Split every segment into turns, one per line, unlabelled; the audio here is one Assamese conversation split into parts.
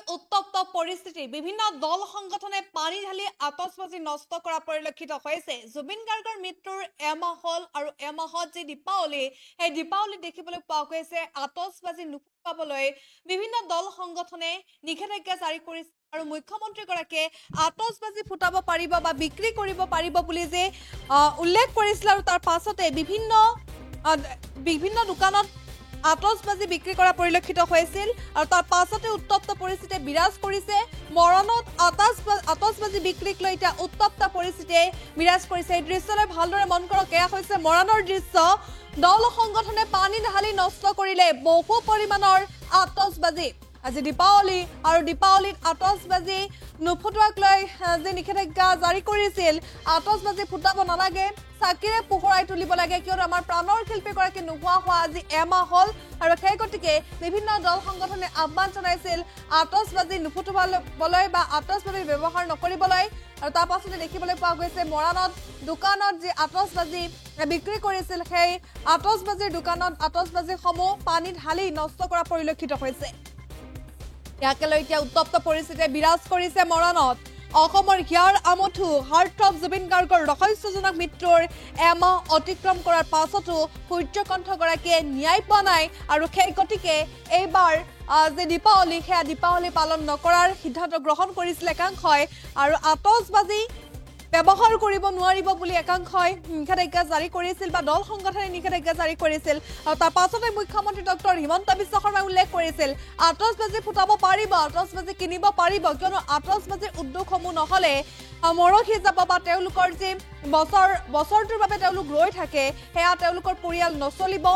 উত্তপ্ত পৰিস্থিতি বিভিন্ন দল সংগঠনে পানী ঢালি আতচবাজি নষ্ট কৰা পৰিলক্ষিত হৈছে জুবিন গাৰ্গৰ মৃত্যুৰ এমাহ হল আৰু এমাহত যে দীপাৱলী এই দীপাৱলী দেখিবলৈ পোৱা গৈছে আতচবাজি নুফুটাবলৈ বিভিন্ন দল সংগঠনে নিষেধাজ্ঞা জাৰি কৰিছে আৰু মুখ্যমন্ত্ৰী গৰাকীয়ে আতচবাজি ফুটাব পাৰিব বা বিক্ৰী কৰিব পাৰিব বুলি যে উল্লেখ কৰিছিল আৰু তাৰ পাছতে বিভিন্ন দোকানত আতচবাজি বিক্ৰী কৰা পৰিলক্ষিত হৈছিল আৰু তাৰ পাছতে উত্তপ্ত পৰিস্থিতি বিৰাজ কৰিছে মৰণত আতচবাজি বিক্ৰীক লৈ এতিয়া উত্তপ্ত পৰিস্থিতি বিৰাজ কৰিছে এই দৃশ্যলৈ ভালদৰে মন কৰক এয়া হৈছে মৰণৰ দৃশ্য দল সংগঠনে পানী ঢালি নষ্ট কৰিলে বহু পৰিমাণৰ আতচবাজি আজি দীপাৱলী আৰু দীপাৱলীত আতচবাজি নুফুটোৱাক লৈ যে নিষেধাজ্ঞা জাৰি কৰিছিল আতচবাজি ফুটাব নালাগে চাকিৰে পোহৰাই তুলিব লাগে কিয়নো আমাৰ প্ৰাণৰ শিল্পীগৰাকী নোহোৱা হোৱা আজি এমাহ হল আৰু সেই গতিকে বিভিন্ন দল সংগঠনে আহ্বান জনাইছিল আতচবাজি নুফুটাবলৈ বা আতচবাজি ব্যৱহাৰ নকৰিবলৈ আৰু তাৰ পাছতে দেখিবলৈ পোৱা গৈছে মৰাণত দোকানত যি আতচবাজি বিক্ৰী কৰিছিল সেই আতচবাজিৰ দোকানত আতচবাজিসমূহ পানী ঢালি নষ্ট কৰা পৰিলক্ষিত হৈছে ইয়াকে লৈ এতিয়া উত্তপ্ত পৰিস্থিতি বিৰাজ কৰিছে মৰাণত অসমৰ হিয়াৰ আমঠু হাৰ্টথ্ৰব জুবিন গাৰ্গৰ ৰহস্যজনক মৃত্যুৰ এমাহ অতিক্ৰম কৰাৰ পাছতো সূৰ্যকণ্ঠগৰাকীয়ে ন্যায় পোৱা নাই আৰু সেই গতিকে এইবাৰ যে দীপাৱলী সেয়া দীপাৱলী পালন নকৰাৰ সিদ্ধান্ত গ্ৰহণ কৰিছিল একাংশই আৰু আতচবাজি ব্যৱহাৰ কৰিব নোৱাৰিব বুলি একাংশই নিষেধাজ্ঞা জাৰি কৰিছিল বা দল সংগঠনে নিষেধাজ্ঞা জাৰি কৰিছিল আৰু তাৰ পাছতে মুখ্যমন্ত্ৰী ডক্টৰ হিমন্ত বিশ্ব শৰ্মাই উল্লেখ কৰিছিল আতচবাজি ফুটাব পাৰিব আতচবাজি কিনিব পাৰিব কিয়নো আতচবাজিৰ উদ্যোগসমূহ নহলে মৰহি যাব বা তেওঁলোকৰ যে বছৰটোৰ বাবে তেওঁলোক ৰৈ থাকে সেয়া তেওঁলোকৰ পৰিয়াল নচলিব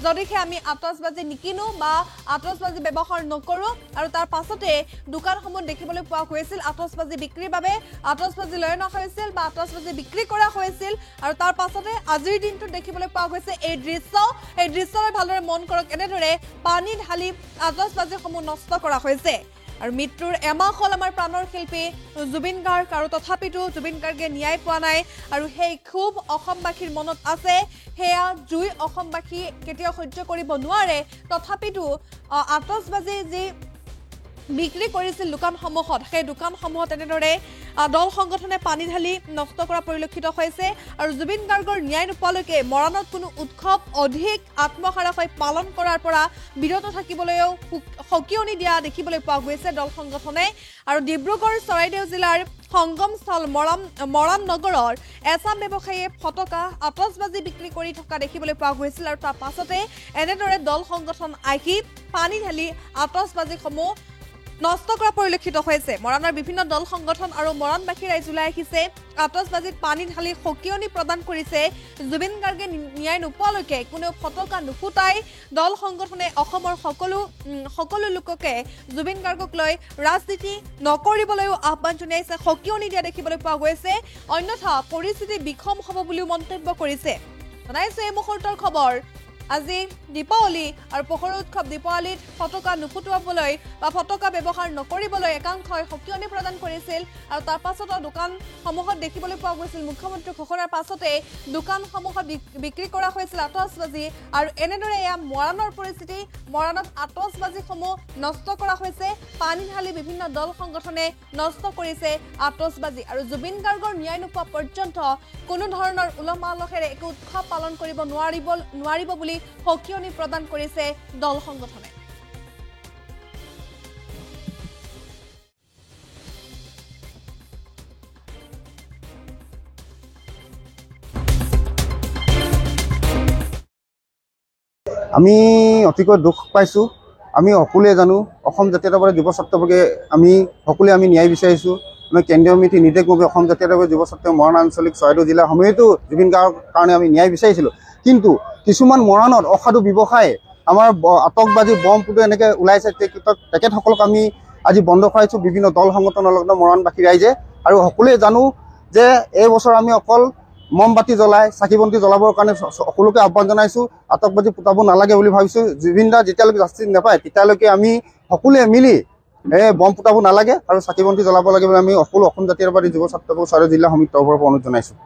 যদিহে আমি আতচবাজি নিকিনো বা আতচবাজি ব্যৱহাৰ নকৰো আৰু তাৰ পাছতে দোকানসমূহ দেখিবলৈ পোৱা গৈছিল আতচবাজি বিক্ৰীৰ বাবে আতচবাজি লৈ অনা হৈছিল বা আতচবাজি বিক্ৰী কৰা হৈছিল আৰু তাৰ পাছতে আজিৰ দিনটো দেখিবলৈ পোৱা গৈছে এই দৃশ্যলৈ ভালদৰে মন কৰক এনেদৰে পানী ঢালি আতচবাজিসমূহ নষ্ট কৰা হৈছে আৰু মৃত্যুৰ এমাহ হল আমাৰ প্ৰাণৰ শিল্পী জুবিন গাৰ্গ আৰু তথাপিতো জুবিন গাৰ্গে ন্যায় পোৱা নাই আৰু সেই খুব অসমবাসীৰ মনত আছে সেয়া জুই অসমবাসী কেতিয়াও সহ্য কৰিব নোৱাৰে তথাপিতো আতচবাজি যি বিক্ৰী কৰিছিল দোকানসমূহত সেই দোকানসমূহত এনেদৰে দল সংগঠনে পানী ঢালি নষ্ট কৰা পৰিলক্ষিত হৈছে আৰু জুবিন গাৰ্গৰ ন্যায় নোপোৱালৈকে মৰাণত কোনো উৎসৱ অধিক আত্মহাৰা হৈ পালন কৰাৰ পৰা বিৰত থাকিবলৈও সকিয়নি দিয়া দেখিবলৈ পোৱা গৈছে দল সংগঠনে আৰু ডিব্ৰুগড় চৰাইদেউ জিলাৰ সংগমস্থল মৰাণ নগৰৰ এছাম ব্যৱসায়ীয়ে ফটকা আতচবাজি বিক্ৰী কৰি থকা দেখিবলৈ পোৱা গৈছিল আৰু তাৰ পাছতে এনেদৰে দল সংগঠন আহি পানী ঢালি আতচবাজিসমূহ নষ্ট কৰা পৰিলক্ষিত হৈছে মৰাণৰ বিভিন্ন দল সংগঠন আৰু মৰাণবাসী ৰাইজ ওলাই আহিছে আতচবাজিত পানী ঢালি সকিয়নি প্ৰদান কৰিছে জুবিন গাৰ্গে ন্যায় নোপোৱালৈকে কোনেও ফটকা নুফুটাই দল সংগঠনে অসমৰ সকলো লোককে জুবিন গাৰ্গক লৈ ৰাজনীতি নকৰিবলৈও আহ্বান জনাইছে সকিয়নি দিয়া দেখিবলৈ পোৱা গৈছে অন্যথা পৰিস্থিতি বিষম হ'ব বুলিও মন্তব্য কৰিছে জনাইছে এই মুহূৰ্তৰ খবৰ আজি দীপাৱলী আৰু পোহৰ উৎসৱ দীপাৱলীত ফটকা নুফুটাবলৈ বা ফটকা ব্যৱহাৰ নকৰিবলৈ একাংশই সকিয়নি প্ৰদান কৰিছিল আৰু তাৰ পাছতো দোকানসমূহত দেখিবলৈ পোৱা গৈছিল মুখ্যমন্ত্ৰী ঘোষণাৰ পাছতে দোকানসমূহত বিক্ৰী কৰা হৈছিল আতচবাজি আৰু এনেদৰে এয়া মৰাণৰ পৰিস্থিতি মৰাণত আতচবাজিসমূহ নষ্ট কৰা হৈছে পানী ঢালি বিভিন্ন দল সংগঠনে নষ্ট কৰিছে আতচবাজি আৰু জুবিন গাৰ্গৰ ন্যায় নোপোৱা পৰ্যন্ত কোনো ধৰণৰ উলহ-মালহেৰে একো উৎসৱ পালন কৰিব নোৱাৰিব বুলি সকিয়নি প্ৰদান কৰিছে দল সংগঠনে
আমি অতিকৈ দুখ পাইছোঁ আমি সকলোৱে জানো অসম জাতীয়তাবাদী যুৱ ছাত্ৰকে আমি সকলোৱে ন্যায় বিচাৰিছোঁ আমি কেন্দ্ৰীয় সমিতি নিৰ্দেশভাৱে অসম জাতীয়তাবাদী যুৱ ছাত্ৰ মৰাণ আঞ্চলিক চৰাইদেউ জিলা সমিতিতো জুবিন গাৰ্গৰ কাৰণে আমি ন্যায় বিচাৰিছিলোঁ কিন্তু কিছুমান মৰাণত অসাধু ব্যৱসায় আমাৰ আতচবাজি বম ফুটো এনেকৈ ওলাইছে তেখেতসকলক আমি আজি বন্ধ কৰাইছোঁ বিভিন্ন দল সংগঠনৰ লগত মৰাণবাসী ৰাইজে আৰু সকলোৱে জানো যে এই বছৰ আমি অকল মমবাতি জ্বলাই চাকি বন্তি জ্বলাবৰ কাৰণে সকলোকে আহ্বান জনাইছোঁ আতচবাজি ফুটাব নালাগে বুলি ভাবিছোঁ জুবিন দা যেতিয়ালৈকে জাষ্টিছ নাপায় তেতিয়ালৈকে আমি সকলোৱে মিলি বম ফুটাব নালাগে আৰু চাকি বন্তি জ্বলাব লাগে বুলি আমি সকলো অসম জাতীয়তাবাদী যুৱ ছাত্ৰ চৰাইদেউ জিলা সমিতিৰ তৰফৰ পৰা অনুৰোধ জনাইছোঁ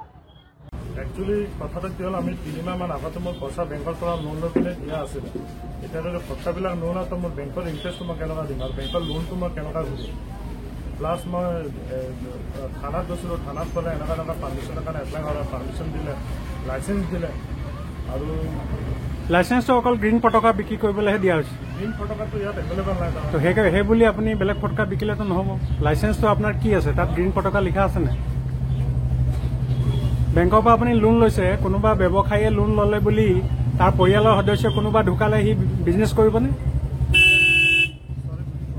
একচুৱেলি কথাটো কি হ'ল আমি 3 মাহমান আগতে মোৰ পইচা বেংকৰ পৰা লোন লৈ পিনে দিয়া আছিলে এতিয়া পইচাবিলাক লোন আছে মোৰ বেংকৰ ইণ্টাৰেষ্টটো মই কেনেকুৱা দিম আৰু বেংকৰ লোনটো মই কেনেকুৱা দিম প্লাছ মই থানাত গৈছিলোঁ থানাত ক'লে এনেকুৱা পাৰ্মিশ্যনৰ কাৰণে এপ্লাই কৰা পাৰ্মিশ্যন দিলে লাইচেঞ্চ দিলে আৰু
লাইচেন্সটো অকল গ্ৰীণ পতাকা বিক্ৰী কৰিবলৈহে দিয়া হৈছে
গ্ৰীণ পতাকাটো ইয়াত এভেইলেবল নাই
তো সেই বুলি আপুনি বেলেগ পতাকা বিকিলেতো নহ'ব লাইচেন্সটো আপোনাৰ কি আছে তাত গ্ৰীণ পতাকা লিখা আছে নাই বেংকৰ পৰা আপুনি লোন লৈছে কোনোবা ব্যৱসায়ীয়ে লোন ল'লে বুলি তাৰ পৰিয়ালৰ সদস্য কোনোবা ঢুকালে সি বিজনেছ কৰিবনে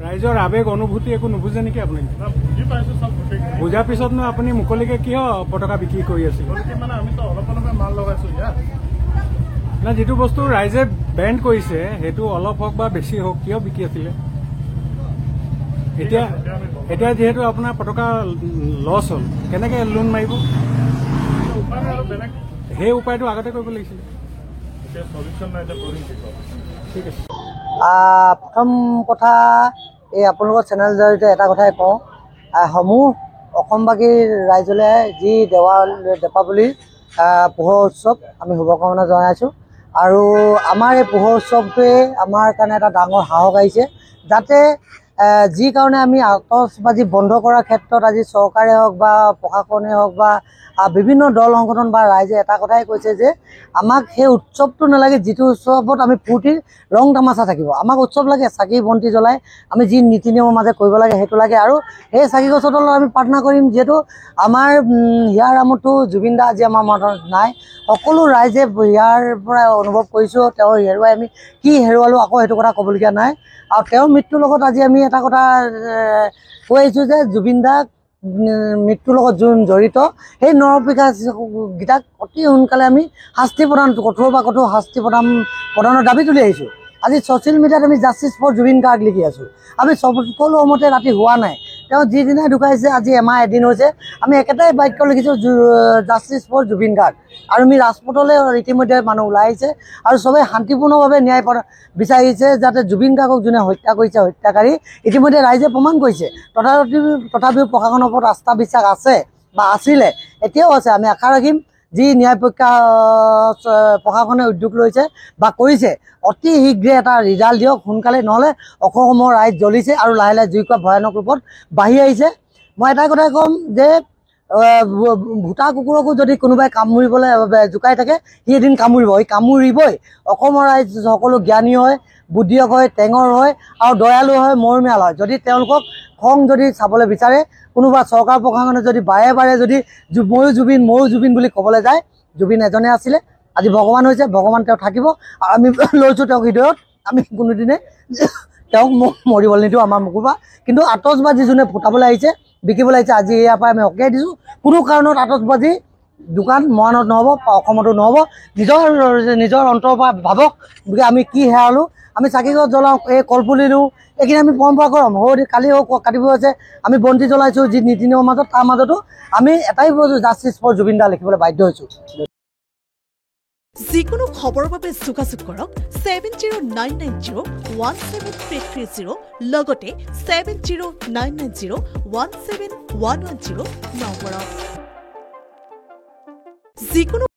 ৰাইজৰ আৱেগ অনুভূতি একো নুবুজে নেকি আপুনি
বুজি পাইছোঁ চব
বুজাৰ পিছতনো আপুনি মুকলিকে কিয় পতাকা বিক্ৰী কৰি আছিল
মানে আমিতো অলপ মাল লগাইছোঁ ইয়াত
না যিটো বস্তু ৰাইজে বেণ্ড কৰিছে সেইটো অলপ হওক বা বেছি হওক কিয় বিকি আছিলে এতিয়া যিহেতু আপোনাৰ পতাকা লছ হ'ল কেনেকে লোন মাৰিব সেই উপায়টো আগতে কৰিব লাগিছিল ঠিক আছে
প্ৰথম কথা এই আপোনালোকৰ চেনেল জৰিয়তে এটা কথাই কওঁ সমূহ অসমবাসীৰ ৰাইজলৈ যি দীপাৱলীৰ পোহৰ উৎসৱ আমি শুভকামনা জনাইছোঁ আৰু আমাৰ এই পোহৰ উৎসৱটোৱে আমাৰ কাৰণে এটা ডাঙৰ সাহস আহিছে যাতে যি কাৰণে আমি আতচবাজি বন্ধ কৰাৰ ক্ষেত্ৰত আজি চৰকাৰে হওক বা প্ৰশাসনে হওক বা বিভিন্ন দল সংগঠন বা ৰাইজে এটা কথাই কৈছে যে আমাক সেই উৎসৱটো নালাগে যিটো উৎসৱত আমি ফূৰ্তিৰ ৰং তামাচা থাকিব আমাক উৎসৱ লাগে চাকি বন্তি জ্বলাই আমি যি নীতি নিয়মৰ মাজে কৰিব লাগে সেইটো লাগে আৰু সেই চাকি গছৰ তলত আমি প্ৰাৰ্থনা কৰিম যিহেতু আমাৰ হিয়াৰ আমঠু জুবিন দা আজি আমাৰ মাজত নাই সকলো ৰাইজে ইয়াৰ পৰা অনুভৱ কৰিছোঁ তেওঁ হেৰুৱাই আমি কি হেৰুৱালোঁ আকৌ সেইটো কথা ক'বলগীয়া নাই আৰু তেওঁৰ মৃত্যুৰ লগত আজি আমি এটা কথা কৈ আহিছোঁ যে জুবিন দাক মৃত্যুৰ লগত যোন জড়িত সেই নৰপিকাকেইটাক অতি সোনকালে আমি শাস্তি প্ৰদান কঠোৰ বা কঠোৰ শাস্তি প্ৰদানৰ দাবী তুলি আহিছোঁ আজি ছ'চিয়েল মিডিয়াত আমি জাষ্টিছ ফৰ জুবিন গাৰ্গ লিখি আছোঁ আমি সকলো সময়তে ৰাতি হোৱা নাই তেওঁ যিদিনাই ঢুকাইছে আজি এমাহ এদিন হৈছে আমি একেটাই বাক্য লিখিছোঁ জাষ্টিছ ফৰ জুবিন গাৰ্গ আৰু আমি ৰাজপথলৈ ইতিমধ্যে মানুহ ওলাই আহিছে আৰু চবেই শান্তিপূৰ্ণভাৱে ন্যায় বিচাৰিছে যাতে জুবিন গাৰ্গক যোনে হত্যা কৰিছে হত্যাকাৰী ইতিমধ্যে ৰাইজে প্ৰমাণ কৰিছে তথাপিও প্ৰশাসনৰ ওপৰত আস্থা বিশ্বাস আছে বা আছিলে এতিয়াও আছে আমি আশা ৰাখিম যি ন্যায় প্ৰশাসনে উদ্যোগ লৈছে বা কৰিছে অতি শীঘ্ৰে এটা ৰিজাল্ট দিয়ক সোনকালে নহ'লে অসমৰ ৰাইজ জ্বলিছে আৰু লাহে লাহে জুইকুৰা ভয়ানক ৰূপত বাঢ়ি আহিছে মই এটা কথাই ক'ম যে ভোটা কুকুৰকো যদি কোনোবাই কামুৰিবলৈ জোকাই থাকে সি এদিন কামুৰিব সি কামুৰিবই অসমৰ ৰাইজ সকলো জ্ঞানী হয় বুদ্ধিয়ক হয় টেঙৰ হয় আৰু দয়ালু হয় মৰমীয়াল হয় যদি তেওঁলোকক খং যদি চাবলৈ বিচাৰে কোনোবা চৰকাৰ প্ৰশাসনে যদি বাৰে বাৰে যদি ময়ো জুবিন বুলি ক'বলৈ যায় জুবিন এজনে আছিলে আজি ভগৱান হৈছে ভগৱান তেওঁ থাকিব আৰু আমি লৈছোঁ তেওঁক হৃদয়ত আমি কোনোদিনে তেওঁক মৰিবলৈ নিদিওঁ আমাৰ মুখৰ পৰা কিন্তু আতচবাজি যোনে ফুটাবলৈ আহিছে বিকিবলৈ আহিছে আজি ইয়াৰ পৰা আমি সকীয়াই দিছোঁ কোনো কাৰণত আতচবাজি দোকান মৰাণত নহ'ব অসমতো নহ'ব নিজৰ অন্তৰৰ পৰা ভাবক আমি কি হেৰালোঁ আমি চাকি গছ জ্বলাওঁ এই কলপুলি দিওঁ এইখিনি আমি পৰম্পৰা কৰোঁ কালি কাটিব হৈছে আমি বন্তি জ্বলাইছোঁ যি নীতি নিয়মৰ মাজত তাৰ মাজতো আমি এটাই জাষ্টিছ ফৰ জুবিন দা লিখিবলৈ বাধ্য হৈছোঁ
যিকোনো খবৰৰ বাবে যোগাযোগ কৰক 7099017330 লগতে 7099017110 নম্বৰত যিকোনো